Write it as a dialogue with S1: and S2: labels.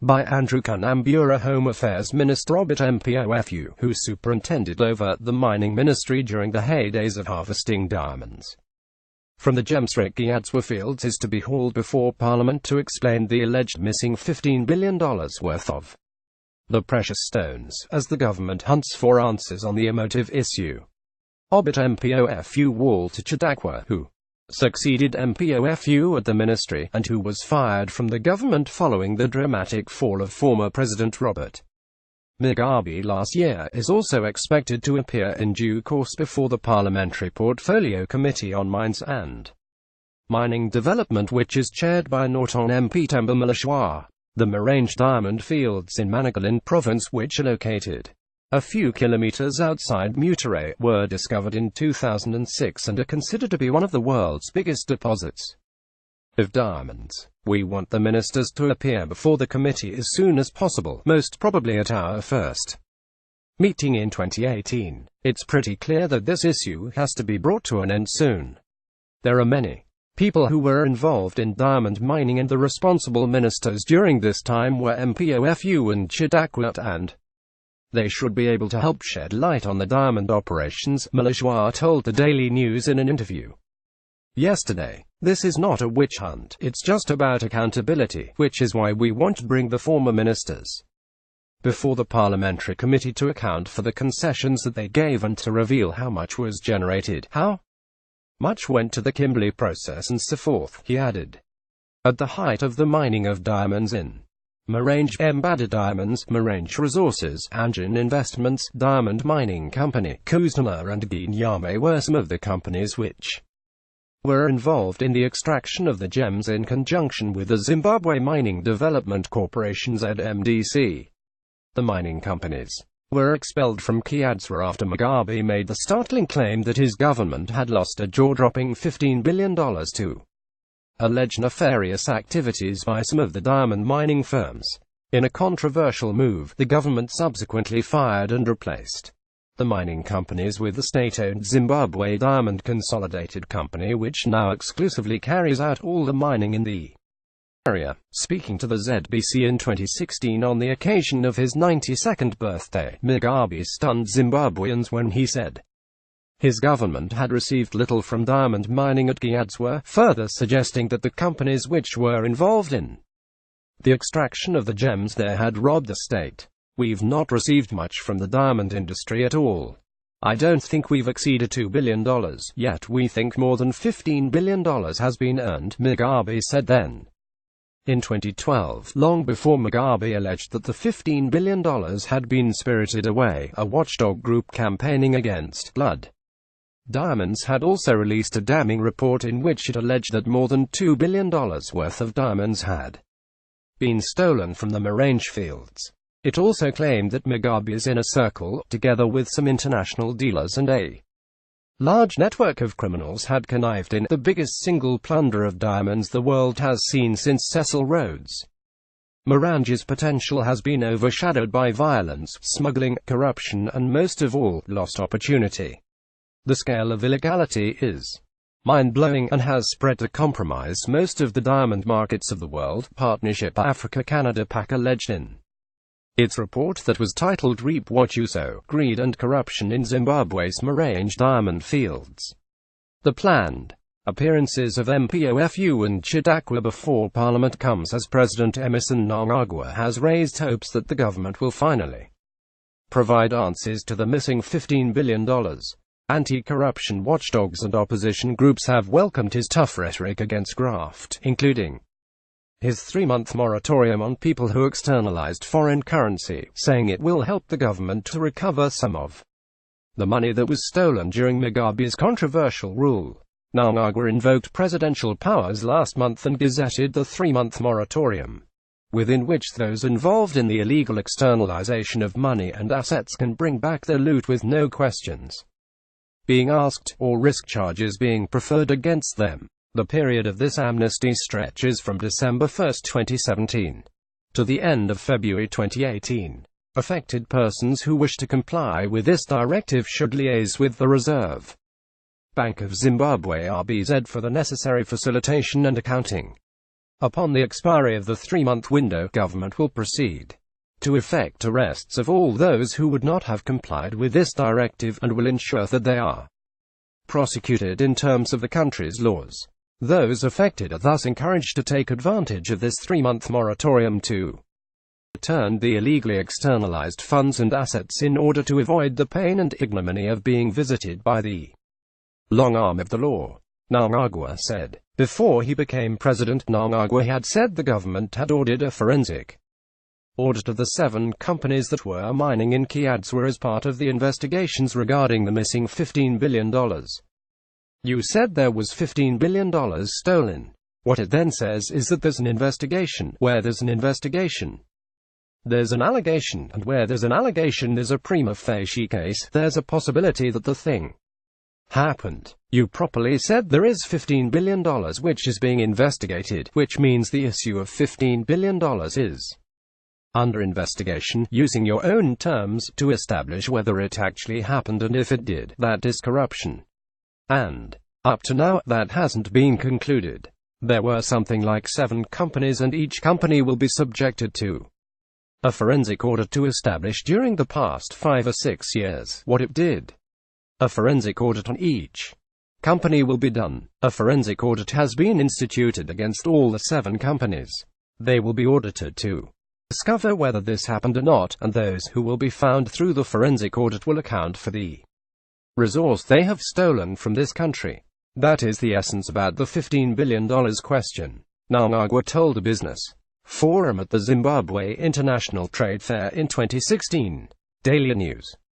S1: by Andrew Kanambura. Home Affairs Minister Robert Mpofu, who superintended over the mining ministry during the heydays of harvesting diamonds from the gems Giadzwa fields, is to be hauled before Parliament to explain the alleged missing $15 billion worth of the precious stones, as the government hunts for answers on the emotive issue. Robert Mpofu Walter Chidakwa, who succeeded Mpofu at the ministry, and who was fired from the government following the dramatic fall of former President Robert Mugabe last year, is also expected to appear in due course before the Parliamentary Portfolio Committee on Mines and Mining Development, which is chaired by Norton MP Temba Malashwa. The Marange diamond fields in Manicaland province, which are located a few kilometers outside Mutare, were discovered in 2006 and are considered to be one of the world's biggest deposits of diamonds. We want the ministers to appear before the committee as soon as possible, most probably at our first meeting in 2018. It's pretty clear that this issue has to be brought to an end soon. There are many people who were involved in diamond mining, and the responsible ministers during this time were Mpofu and Chidakwa, and they should be able to help shed light on the diamond operations, Malashwa told the Daily News in an interview yesterday. This is not a witch hunt, it's just about accountability, which is why we want to bring the former ministers before the parliamentary committee to account for the concessions that they gave and to reveal how much was generated, how much went to the Kimberley process, and so forth, he added. At the height of the mining of diamonds in Marange, Mbada Diamonds, Marange Resources, Anjan Investments, Diamond Mining Company, Kuzma and Ginyame were some of the companies which were involved in the extraction of the gems in conjunction with the Zimbabwe Mining Development Corporation ZMDC. The mining companies were expelled from Giadzwa after Mugabe made the startling claim that his government had lost a jaw-dropping $15 billion to alleged nefarious activities by some of the diamond mining firms. In a controversial move, the government subsequently fired and replaced the mining companies with the state-owned Zimbabwe Diamond Consolidated Company, which now exclusively carries out all the mining in the area. Speaking to the ZBC in 2016 on the occasion of his 92nd birthday, Mugabe stunned Zimbabweans when he said his government had received little from diamond mining at Giadzwa, further suggesting that the companies which were involved in the extraction of the gems there had robbed the state. We've not received much from the diamond industry at all. I don't think we've exceeded $2 billion, yet we think more than $15 billion has been earned, Mugabe said then. In 2012, long before Mugabe alleged that the $15 billion had been spirited away, a watchdog group campaigning against blood diamonds had also released a damning report in which it alleged that more than $2 billion worth of diamonds had been stolen from the Marange fields. It also claimed that Mugabe's inner circle, together with some international dealers and a large network of criminals, had connived in the biggest single plunder of diamonds the world has seen since Cecil Rhodes. Marange's potential has been overshadowed by violence, smuggling, corruption, and most of all, lost opportunity. The scale of illegality is mind-blowing and has spread to compromise most of the diamond markets of the world, Partnership Africa-Canada PAC alleged in its report that was titled Reap What You Sow: Greed and Corruption in Zimbabwe's Marange Diamond Fields. The planned appearances of Mpofu and Chidakwa before Parliament comes as President Emmerson Mnangagwa has raised hopes that the government will finally provide answers to the missing $15 billion. Anti-corruption watchdogs and opposition groups have welcomed his tough rhetoric against graft, including his 3-month moratorium on people who externalized foreign currency, saying it will help the government to recover some of the money that was stolen during Mugabe's controversial rule. Mnangagwa invoked presidential powers last month and gazetted the 3-month moratorium, within which those involved in the illegal externalization of money and assets can bring back their loot with no questions being asked, or risk charges being preferred against them. The period of this amnesty stretches from December 1, 2017, to the end of February 2018. Affected persons who wish to comply with this directive should liaise with the Reserve Bank of Zimbabwe (RBZ) for the necessary facilitation and accounting. Upon the expiry of the 3-month window, government will proceed to effect arrests of all those who would not have complied with this directive, and will ensure that they are prosecuted in terms of the country's laws. Those affected are thus encouraged to take advantage of this 3-month moratorium to return the illegally externalized funds and assets in order to avoid the pain and ignominy of being visited by the long arm of the law. Mnangagwa said. Before he became president, Mnangagwa had said the government had ordered a forensic audit of the 7 companies that were mining in Kiadzwa as part of the investigations regarding the missing $15 billion. You said there was $15 billion stolen. What it then says is that there's an investigation. Where there's an investigation, there's an allegation, and where there's an allegation, there's a prima facie case. There's a possibility that the thing happened. You properly said there is $15 billion which is being investigated, which means the issue of $15 billion is under investigation, using your own terms, to establish whether it actually happened, and if it did, that is corruption. And up to now, that hasn't been concluded. There were something like 7 companies, and each company will be subjected to a forensic audit to establish during the past 5 or 6 years what it did. A forensic audit on each company will be done. A forensic audit has been instituted against all the 7 companies. They will be audited to discover whether this happened or not, and those who will be found through the forensic audit will account for the resource they have stolen from this country. That is the essence about the $15 billion question. Mnangagwa told a business forum at the Zimbabwe International Trade Fair in 2016. Daily News.